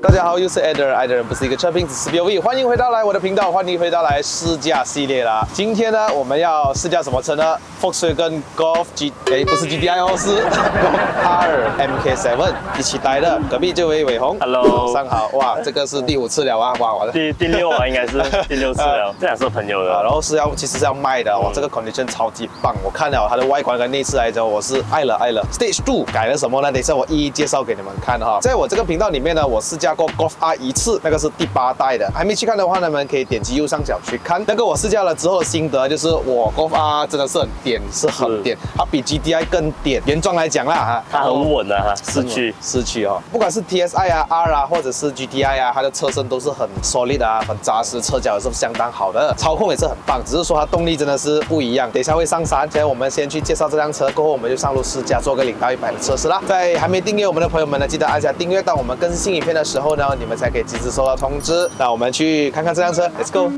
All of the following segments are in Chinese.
大家好，又是 Eder， 爱的人不是一个车评，只是 POV。欢迎回到我的频道，欢迎回到试驾系列啦。今天呢，我们要试驾什么车呢 ？Volkswagen Golf不是 GTI 哦，是 Golf R MK7 一起带的。隔壁这位伟鸿 ，Hello， 早上好。哇，这个是第5次了啊，哇，我的第6啊，应该是第6次了。这俩是朋友的，然后其实是要卖的，哇，这个 condition 超级棒。我看了它的外观跟内饰来着，我是爱了。Stage 2改了什么呢？等一下我一一介绍给你们看哈。在我这个频道里面呢，我试驾过 Golf R 1次，那个是第8代的，还没去看的话呢，你们可以点击右上角去看。那个我试驾了之后的心得就是，我 Golf R 真的是很颠，它比 GTI 更颠。原装来讲啦哈，它很稳啊，四驱哦，不管是 TSI 啊、R 啊，或者是 GTI 啊，它的车身都是很 solid 啊，很扎实，车脚也是相当好的，操控也是很棒，只是说它动力真的是不一样。等一下会上山，现在我们先去介绍这辆车，过后我们就上路试驾，做个0到100的测试啦。在还没订阅我们的朋友们呢，记得按下订阅，当我们更新影片的时候呢，你们才可以及时收到通知。那我们去看看这辆车 ，Let's go。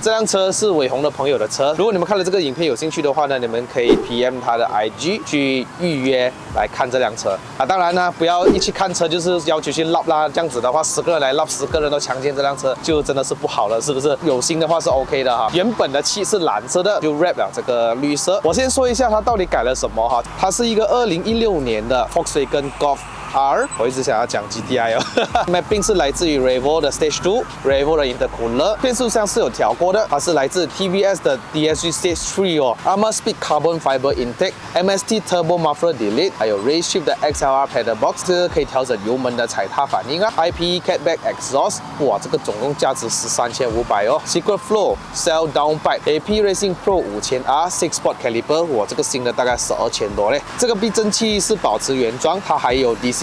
这辆车是伟鸿的朋友的车，如果你们看了这个影片有兴趣的话呢，你们可以 PM 他的 IG 去预约来看这辆车啊。当然呢，不要一去看车就是要求去 lap 啦，这样子的话10个人来 lap，10个人都强奸这辆车，就真的是不好了，是不是？有心的话是 OK 的哈。原本的漆是蓝色的，就 wrap 了这个绿色。我先说一下它到底改了什么哈，它是一个2016年的 Volkswagen Golf R， 我一直想要讲 GTI 哦，Mapping 是来自于 Revo 的 Stage 2，Revo 的 Intercooler， 变速箱是有调过的，它是来自 TVS 的 DSG Stage 3哦 ，Armor Speed Carbon Fiber Intake，MST Turbo Muffler Delete， 还有 Race Shift 的 XLR Pedal Box， 这个可以调整油门的踩踏反应啊 ，IPE Catback Exhaust， 哇，这个总共价值13,500哦 ，Secret Flow Cell Downpipe，AP Racing Pro 5000R，6 Sport Caliper， 哇，这个新的大概12,000多嘞，这个避震器是保持原装，它还有 DCC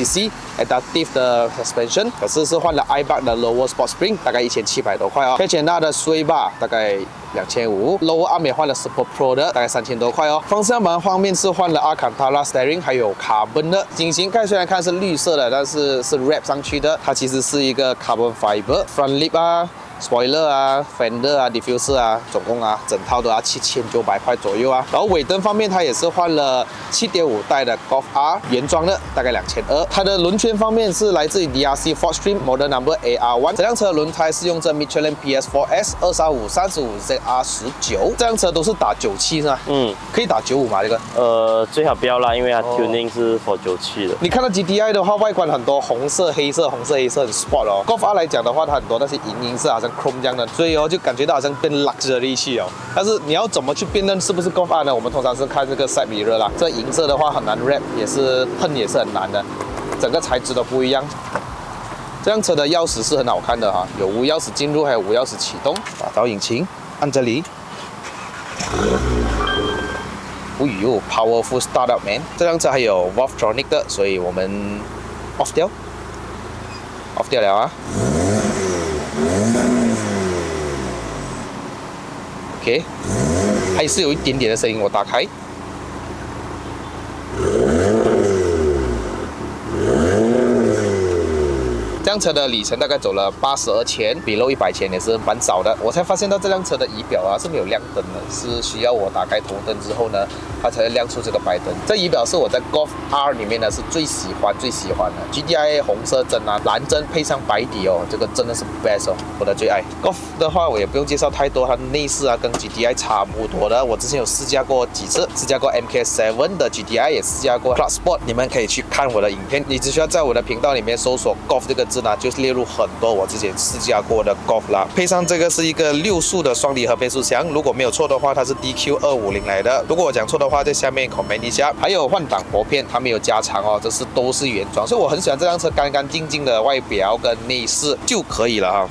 Adaptive 的 Suspension， 可是换了 iBug 的 Lower Sport Spring， 大概1700多块哦。H&R 的 Sway Bar 大概2500，Lower Arm 也换了 Super Pro 的，大概3000多块哦。方向盘方面是换了 Alcantara Steering， 还有 Carbon 的。引擎盖虽然看是绿色的，但是 wrap 上去的，它其实是一个 Carbon Fiber。Front Lip 啊。Spoiler 啊 ，Fender 啊 ，Diffuser 啊，总共啊，整套都要7900块左右啊。然后尾灯方面，它也是换了7.5代的 Golf R 原装的，大概2200。它的轮圈方面是来自于 DRC Fortstream Model Number AR1。这辆车的轮胎是用这 Michelin PS4S 235/35Z/R19。这辆车都是打97是吗？可以打95吗？这个？最好不要啦，因为它 tuning 是 for 97的。你看到 GTI 的话，外观很多红色、黑色、红色、黑色很 sport 哦。Golf R 来讲的话，它很多那些银色好像 chrome 这样的，所以哦就感觉到好像变 luxury 气哦。但是你要怎么去辨认是不是 Golf R 呢？我们通常是看这个 side mirror 啦。这银色的话很难 wrap， 也是喷也是很难的，整个材质都不一样。这辆车的钥匙是很好看的哈，有无钥匙进入，还有无钥匙启动。打倒引擎，按这里。哦呦 ，powerful startup man！ 这辆车还有 Valvetronic 的，所以我们 off 掉了啊。OK， 还是有一点点的声音，我打开。这辆辆车的里程大概走了82千，比漏100千也是蛮少的。我才发现到这辆车的仪表啊是没有亮灯的，是需要我打开头灯之后呢，它才会亮出这个白灯。这仪表是我在 Golf R 里面呢是最喜欢的 GTI 红色针啊，蓝针配上白底哦，这个真的是 best 哦，我的最爱。Golf 的话我也不用介绍太多，它的内饰啊跟 GTI 差不多的。我之前有试驾过几次，试驾过 MK7 的 GTI， 也试驾过 Plus Sport， 你们可以去看我的影片，你只需要在我的频道里面搜索 Golf 这个字呢，就是列入很多我之前试驾过的 Golf 啦。配上这个是一个6速的双离合变速箱，如果没有错的话，它是 DQ250 来的。如果我讲错的话，在下面 comment 一下。还有换挡拨片，它没有加长哦，这都是原装，所以我很喜欢这辆车干干净净的外表跟内饰就可以了哈。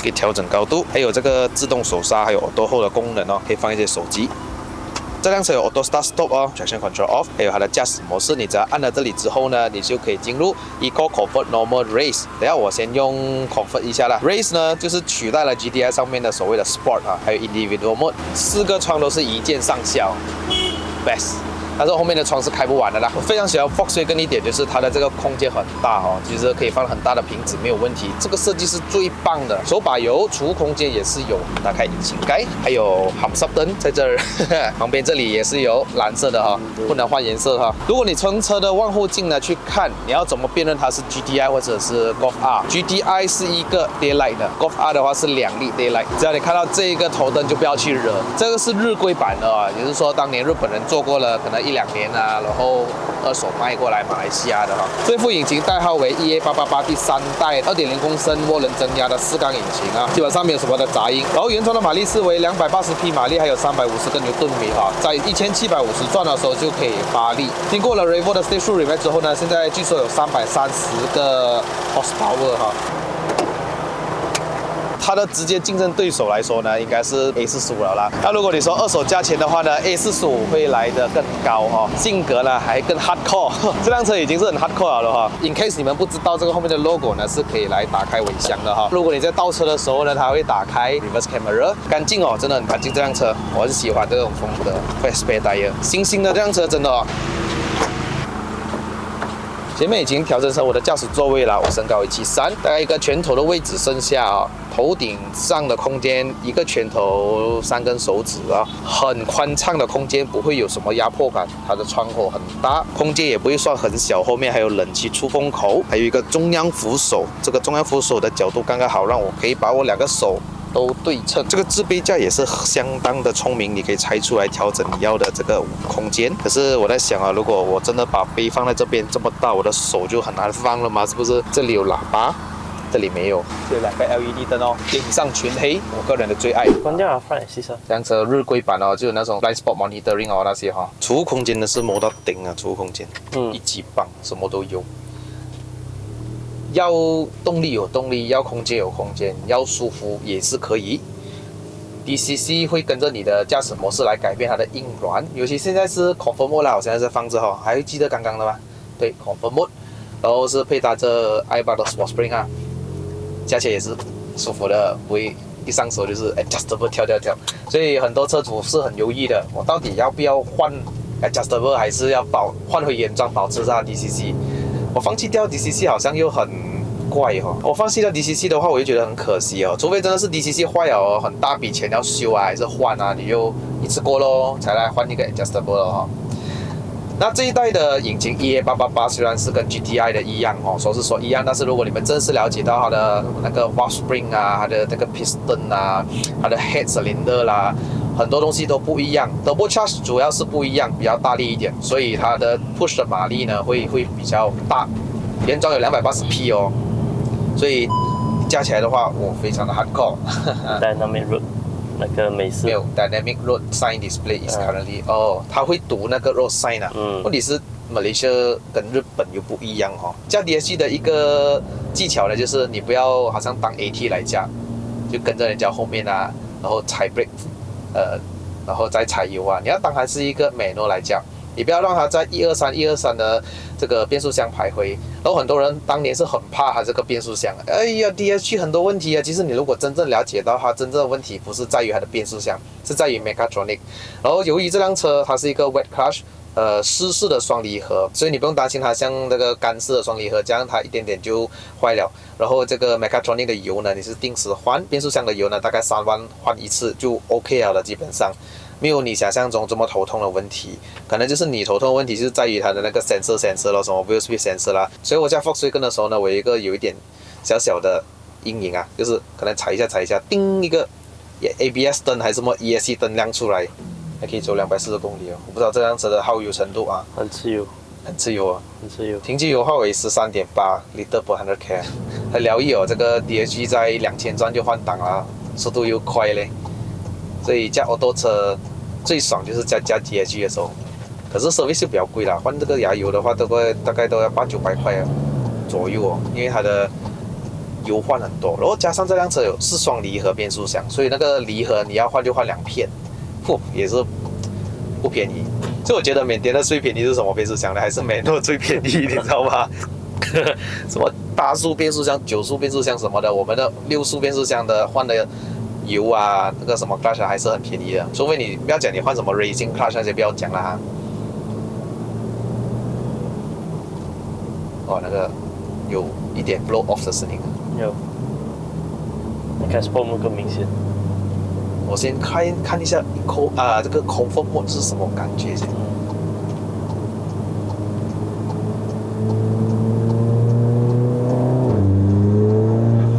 可以调整高度，还有这个自动手刹，还有 Auto Hold 的功能哦，可以放一些手机。这辆车有 Auto Start Stop 哦 ，Traction Control Off， 还有它的驾驶模式，你只要按了这里之后呢，你就可以进入 Eco Comfort Normal Race。等下我先用 Comfort 一下啦 ，Race 呢就是取代了 GTI 上面的所谓的 Sport 啊，还有 Individual Mode， 4个窗都是一键上下 ，best。但是后面的窗是开不完的啦。我非常喜欢 Volkswagen 一点就是它的这个空间很大哦，其实可以放很大的瓶子没有问题。这个设计是最棒的，手把油，储物空间也是有，打开引擎盖，还有 Hub Stop 灯在这儿，旁边这里也是有蓝色的哈，不能换颜色哈。如果你从车的望后镜呢去看，你要怎么辨认它是 GTI 或者是 Golf R？GTI 是一个 daylight 的 ，Golf R 的话是2粒 daylight。只要你看到这一个头灯就不要去惹，这个是日规版的啊，也就是说当年日本人做过了，可能1-2年啊，然后二手卖过来马来西亚的哈。这副引擎代号为 EA888第3代2.0公升涡轮增压的4缸引擎啊，基本上没有什么的杂音。然后原装的马力是为280匹马力，还有350个牛顿米哈，在1750转的时候就可以发力。经过了 Revo 的 Stage 2 Remake 之后呢，现在据说有330个 horsepower 哈。它的直接竞争对手来说呢，应该是 A45了啦。那如果你说二手价钱的话呢，A45会来得更高哈，性格呢还更 hardcore。这辆车已经是很 hardcore 了哈。In case 你们不知道，这个后面的 logo 呢是可以来打开尾箱的哈。如果你在倒车的时候呢，它会打开 reverse camera， 干净哦，真的很干净。这辆车我很喜欢这种风格 ，Fast Spare Tire， 新的这辆车真的哦。前面已经调整成我的驾驶座位了，我身高173，大概一个拳头的位置剩下啊，头顶上的空间一个拳头3根手指啊，很宽敞的空间，不会有什么压迫感。它的窗口很大，空间也不会算很小，后面还有冷气出风口，还有一个中央扶手，这个中央扶手的角度刚刚好，让我可以把我2个手都对称。这个置杯架也是相当的聪明，你可以拆出来调整你要的这个空间。可是我在想啊，如果我真的把杯放在这边这么大，我的手就很难放了嘛，是不是？这里有喇叭，这里没有，这2个 LED 灯哦，顶上全黑，我个人的最爱。关掉啊 ，Front Assist。这辆车日规版哦，就有那种 blind spot monitoring 哦那些哈，储物空间呢是摸到顶啊，储物空间，1级棒，什么都有。要动力有动力，要空间有空间，要舒服也是可以。DCC 会跟着你的驾驶模式来改变它的硬软，尤其现在是 Comfort Mode 啦，我现在是放着哈，还会记得刚刚的吗？对 ，Comfort Mode， 然后是配搭着 iBar 的 Sport Spring 啊，驾起来也是舒服的，不会一上手就是 adjustable 跳，所以很多车主是很犹豫的，我到底要不要换 adjustable， 还是要换回原装保持它 DCC？ 我放弃掉 DCC 好像又很怪哦，我放弃掉 DCC 的话，我就觉得很可惜哦。除非真的是 DCC 坏了哦，很大笔钱要修啊，还是换啊，你就一次过咯，才来换一个 adjustable 了哈。那这一代的引擎 EA888 虽然是跟 GTI 的一样哦，说是说一样，但是如果你们真是了解到它的那个 valve spring 啊，它的这个 piston 啊，它的 head cylinder 啦，很多东西都不一样。Turbo charge 主要是不一样，比较大力一点，所以它的 push 的马力呢会比较大。原装有280匹哦，所以加起来的话，我非常的 hardcore。Dynamic Road 那个美式没有 Dynamic Road Sign Display is currently 它会读那个 road sign 啊。问题是马来西亚跟日本又不一样哦。加 DSG 的一个技巧呢，就是你不要好像当 AT 来加，就跟着人家后面啊，然后踩 brake，然后再踩油啊，你要当它是一个 manual 来加。你不要让它在123的这个变速箱徘徊。然后很多人当年是很怕它这个变速箱，哎呀 DSG 很多问题啊。其实你如果真正了解到它真正的问题，不是在于它的变速箱，是在于 mechatronic。然后由于这辆车它是一个 wet clutch 湿式的双离合，所以你不用担心它像那个干式的双离合这样它一点点就坏了。然后这个 Mechatronic 的油呢，你是定时换，变速箱的油呢大概3万换一次就 OK 了的，基本上没有你想象中这么头痛的问题。可能就是你头痛的问题是在于它的那个 sensor 咯，什么 wheel speed sensor 啦。所以我在 Volkswagen 的时候呢，我有一点小小的阴影啊，就是可能踩一下，叮一个 ABS 灯还是什么 ESC 灯亮出来。还可以走240公里哦，我不知道这辆车的耗油程度啊，很自由，很自由啊，很自由。停机油耗为13.8 liter per 100k， 很疗愈哦。这个 DSG 在2000转就换挡了，速度又快嘞，所以驾auto车最爽就是驾 DSG 的时候。可是 service 就比较贵啦，换这个牙油的话，大概都要800-900块左右哦，因为它的油换很多，然后加上这辆车是双离合变速箱，所以那个离合你要换就换2片。也是不便宜，所以我觉得缅甸的最便宜是什么变速箱呢？还是美诺最便宜，你知道吗？什么8速变速箱、9速变速箱什么的，我们的6速变速箱的换的油啊，那个什么 clutch 还是很便宜的，除非你不要讲你换什么 racing clutch 那些不要讲了哈。哦，那个有一点 blow off 的声音。有，你看 Sport Mode 更明显。我先看一下这个 Comfort Mode 是什么感觉先。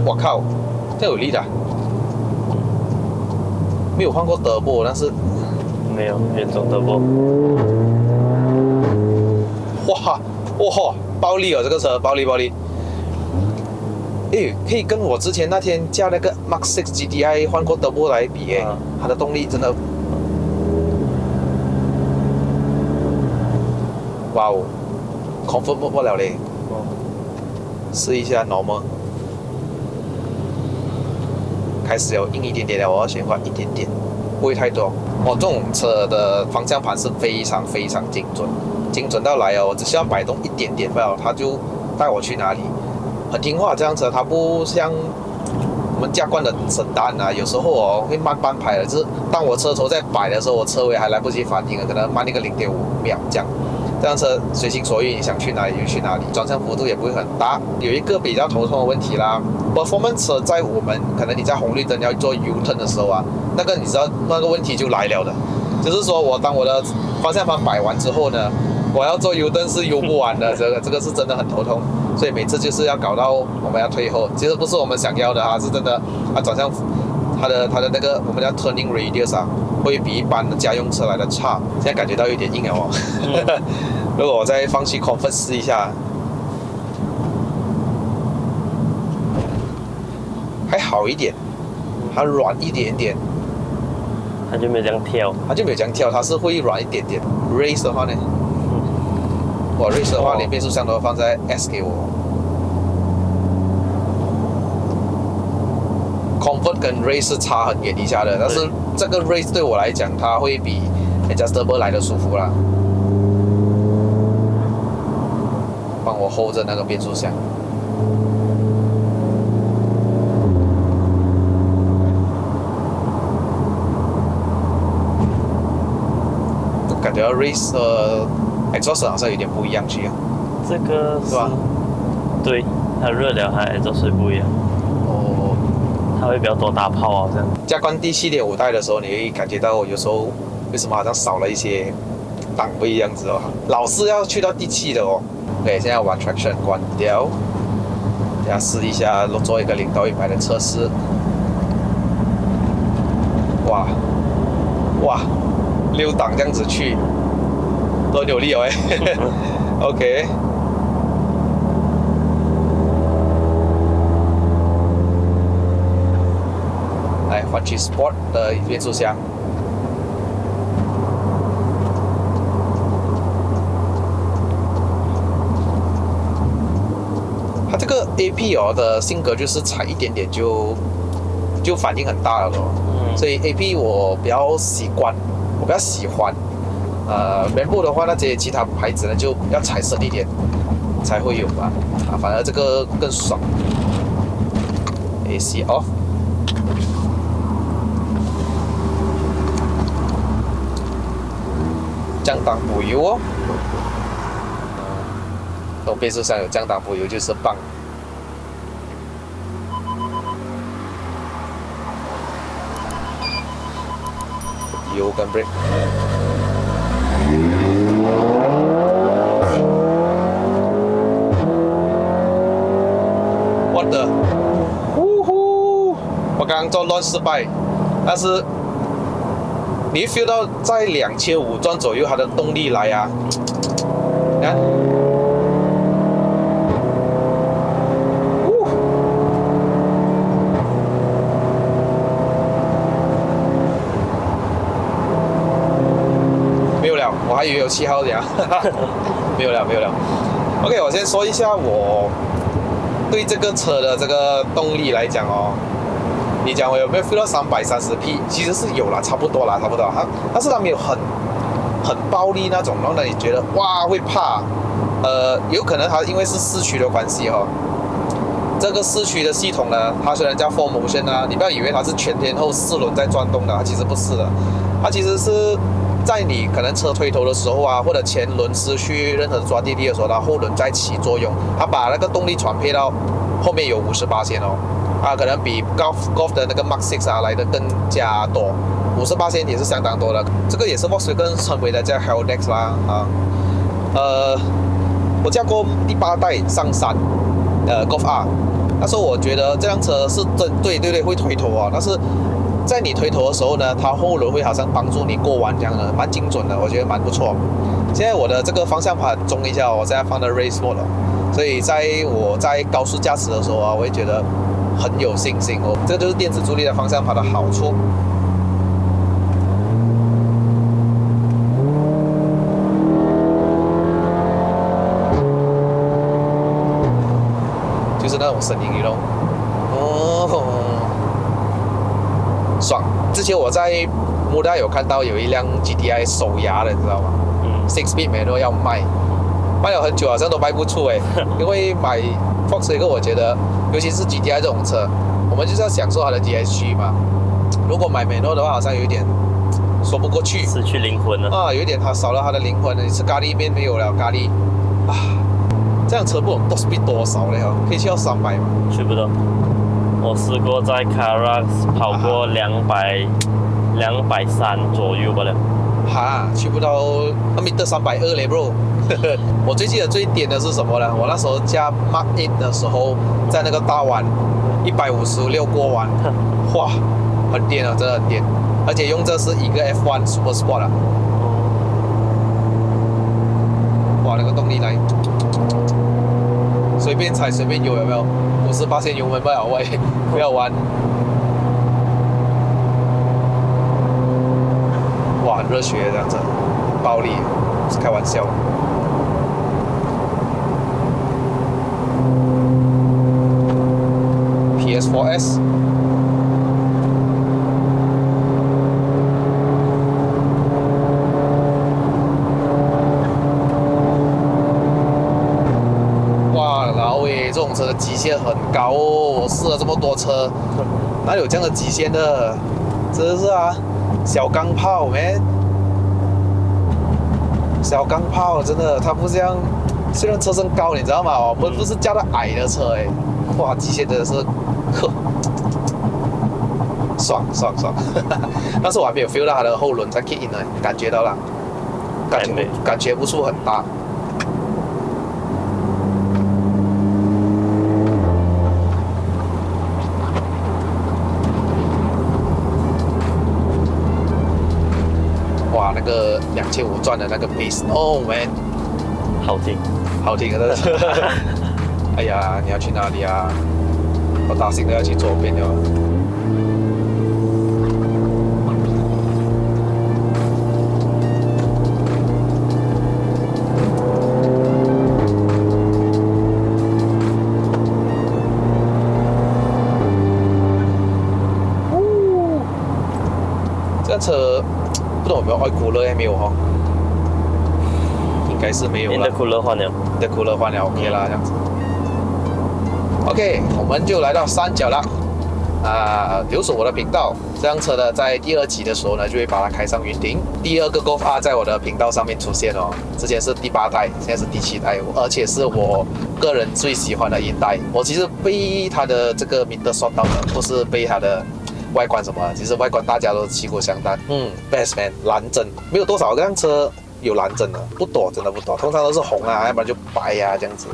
我靠，这有力的，没有换过德波，但是没有原装德波。哇，暴力哦，这个车暴力。可以跟我之前那天驾那个 Mark 6 GTI 换过德波来比它的动力真的，哇哦 ，Comfort Mode 不了嘞，试一下 Normal， 开始有硬一点点了，我要先换一点点，不会太多。这种车的方向盘是非常精准到来哦，我只需要摆动一点点罢了，它就带我去哪里。很听话，这辆车它不像我们驾惯的神丹啊，有时候会慢半拍的，就是当我车头在摆的时候，我车尾还来不及反应，可能慢那个0.5秒这样。这辆车随心所欲，你想去哪里就去哪里，转向幅度也不会很大。有一个比较头痛的问题啦 ，Performance 车在我们可能你在红绿灯要做 U-turn 的时候啊，那个你知道那个问题就来了的，就是说当我的方向盘摆完之后呢，我要做 U-turn 是 U 不完的，这个是真的很头痛。所以每次就是要搞到我们要退后，其实不是我们想要的是真的转向它的那个我们叫 turning radius 会比一般的家用车来的差。现在感觉到有点硬了哦。如果我再放弃 Comfort 试一下，还好一点，它软一点点，它就没有这样跳，它是会软一点点。Race 的话呢？我Race的话，连变速箱都放在 S 给我。Comfort 跟 Race 是差很远一下的，但是这个 Race 对我来讲，它会比 Adjustable 来的舒服啦。帮我 hold 着那个变速箱。感觉 Race exhaust 好像有点不一样去啊。这个是吧？对，它热了，它 exhaust 不一样。它会比较多大炮好像。加关第7.5代的时候，你会感觉到有时候为什么好像少了一些档位样子哦。老是要去到第7的哦。OK， 现在玩 traction 关掉，等下试一下做一个0到100的测试。哇，6档这样子去。都有力哦，OK。来换去 Sport 的变速箱，它这个 AP 的性格就是踩一点点就反应很大了咯，所以 AP 我比较习惯，我比较喜欢。Brembo 的话，那些其他牌子呢就要踩深一点才会有吧，反而这个更爽。AC off。降档补油哦。这种变速箱有降档补油就是棒。油跟 brake。What the？ 呼呼！我刚刚做乱失败，但是你 feel 到在2500转左右，它的动力来啊！你看，没有了，我还以为有7号的，没有了，没有了。OK， 我先说一下我对这个车的这个动力来讲哦。你讲我有没有 feel 到330匹？其实是有啦，差不多啦，差不多。但是它没有很暴力那种，让你觉得哇会怕。有可能它因为是四驱的关系哦。这个四驱的系统呢，它虽然叫 4 motion 啊，你不要以为它是全天候4轮在转动的，它其实不是的。它其实是在你可能车推头的时候啊，或者前轮失去任何抓地力的时候，它后轮在起作用，它把那个动力传配到后面有58%哦。可能比 Golf 的那个 Mark 6来的更加多，58%也是相当多的。这个也是 Volkswagen 称为的叫 Haldex 啦我驾过第8代上山Golf R， 那时候我觉得这辆车是对会推头啊，但是在你推头的时候呢，它后轮会好像帮助你过弯这样的，蛮精准的，我觉得蛮不错。现在我的这个方向盘中一下，我现在放的 Race Mode 了，所以我在高速驾驶的时候啊，我会觉得很有信心哦，这就是电子助力的方向盘的好处。就是那种声音咯，爽！之前我在摩达有看到有一辆 GTI 手牙的，你知道吗？6-speed manual 要卖了很久，好像都卖不出哎。因为买 Volkswagen 我觉得，尤其是 GTI 这种车，我们就是要享受它的 DSG 嘛。如果买 manual 的话，好像有一点说不过去，失去灵魂了有一点它少了它的灵魂。你吃咖喱面没有了咖喱啊。这辆车不懂 top speed 多少嘞？可以去到300吗？去不到。我试过在 Carrara 跑过230左右不了。去不到1.320 320嘞 bro 。我最记得最颠的是什么呢？我那时候驾 Mark 8的时候，在那个大弯156过弯，哇，很颠啊，真的很颠。而且用这是一个 F1 Super Sport 啊。哇，那个动力来。随便踩随便油，有没有？58%油门不了喂，不要弯。哇，很热血这样子，暴力，不是开玩笑。PS4S。这种车的极限很高哦，我试了这么多车，哪有这样的极限的？真的是啊，小钢炮 man， 小钢炮真的，它不像，虽然车身高，你知道吗？我们不是叫它矮的车哎，哇，极限真的是，呵，爽，但是我还没有 feel 到它的后轮在 kick in 呢，感觉到了，感觉不出很大。哇，那个2500转的那个 bass，oh man， 好听的。哎呀，你要去哪里啊？我大型的要去左边了。这辆车不懂有没有 oil cooler 没有哈？应该是没有了。你的cooler换了？你的cooler换了 ，OK 啦，这样子。OK， 我们就来到山脚了。留守我的频道。这辆车呢，在第2集的时候呢，就会把它开上云顶。第2个 Golf R 在我的频道上面出现哦，之前是第8代，现在是第7代，而且是我个人最喜欢的一代。我其实被它的这个名的刷到的，不是被它的外观什么，其实外观大家都旗鼓相当。Best Man 蓝针，没有多少辆车有蓝针的，不多，真的不多，通常都是红啊，要不然就白啊这样子。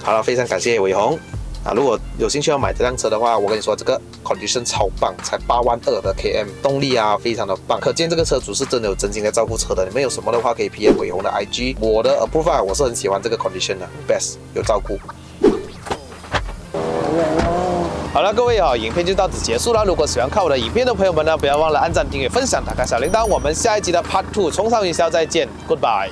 好了，非常感谢伟鸿。如果有兴趣要买这辆车的话，我跟你说，这个 condition 超棒，才8万2的 km， 动力啊非常的棒，可见这个车主是真的有真心在照顾车的。你们有什么的话可以 PM 伟鸿的 IG， 我的 approve 我是很喜欢这个 condition 的 ，best 有照顾。好了，各位影片就到此结束了。如果喜欢看我的影片的朋友们呢，不要忘了按赞、订阅、分享、打开小铃铛。我们下一集的 Part 2冲上云霄再见 ，Goodbye。